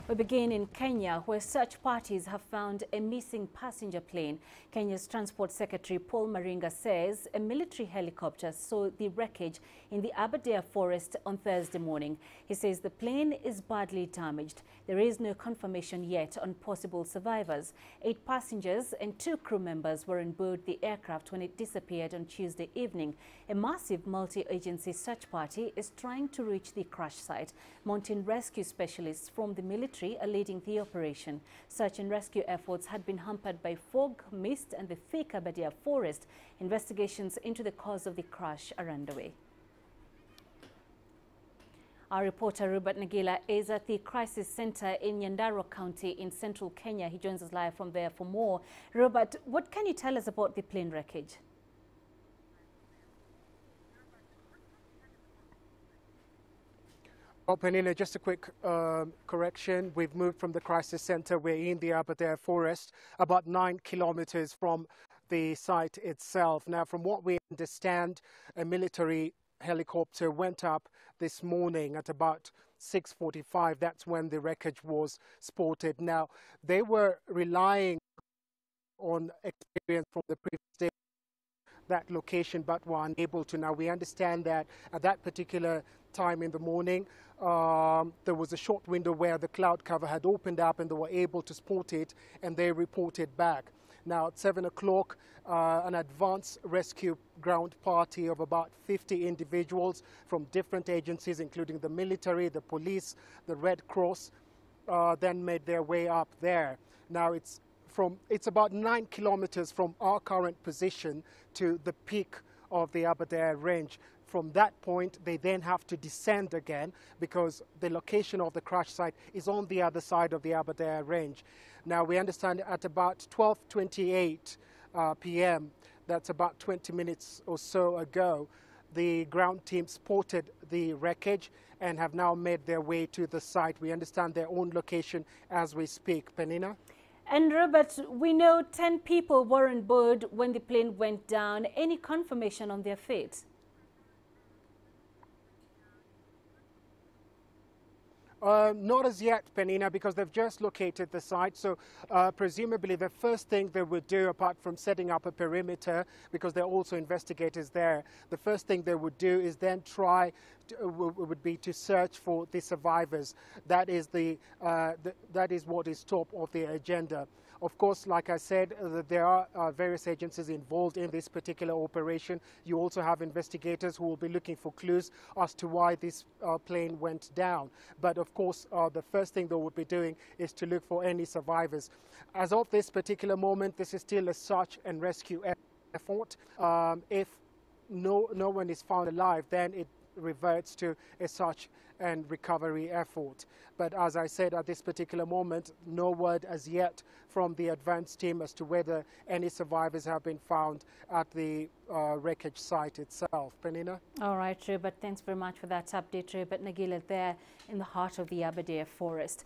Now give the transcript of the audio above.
We begin in Kenya, where search parties have found a missing passenger plane. Kenya's Transport Secretary Paul Maringa says a military helicopter saw the wreckage in the Aberdare Forest on Thursday morning. He says the plane is badly damaged. There is no confirmation yet on possible survivors. 8 passengers and 2 crew members were on board the aircraft when it disappeared on Tuesday evening. A massive multi-agency search party is trying to reach the crash site. Mountain rescue specialists from the military are leading the operation. Search and rescue efforts had been hampered by fog, mist and the thick Aberdare Forest. Investigations into the cause of the crash are underway. Our reporter Robert Nagila is at the crisis center in Nyandarua County in central Kenya. He joins us live from there for more. Robert, what can you tell us about the plane wreckage? Well, Penina, just a quick correction. We've moved from the crisis center. We're in the Aberdare Forest, about 9 kilometers from the site itself. Now, from what we understand, a military helicopter went up this morning at about 6:45. That's when the wreckage was spotted. Now, they were relying on experience from the previous day, that location, but were unable to. Now, we understand that at that particular time in the morning, there was a short window where the cloud cover had opened up and they were able to spot it, and they reported back. Now, at 7 o'clock, an advanced rescue ground party of about 50 individuals from different agencies, including the military, the police, the Red Cross, then made their way up there. Now, it's about 9 kilometers from our current position to the peak of the Aberdare range. From that point, they then have to descend again because the location of the crash site is on the other side of the Aberdare range. Now, we understand at about 12:28 p.m., that's about 20 minutes or so ago, the ground team spotted the wreckage and have now made their way to the site. We understand their own location as we speak. Penina? And Robert, we know 10 people were on board when the plane went down. Any confirmation on their fate? Not as yet, Penina, because they've just located the site. So presumably the first thing they would do, apart from setting up a perimeter, because there are also investigators there, the first thing they would do is then would be to search for the survivors. That is that is what is top of the agenda. Of course, like I said, there are various agencies involved in this particular operation. You also have investigators who will be looking for clues as to why this plane went down. But of course, the first thing they would be doing is to look for any survivors. As of this particular moment, this is still a search and rescue effort. If no one is found alive, then it reverts to a search and recovery effort. But as I said, at this particular moment, no word as yet from the advance team as to whether any survivors have been found at the wreckage site itself. Penina? All right, Robert, thanks very much for that update. Robert Nagila there in the heart of the Aberdare Forest.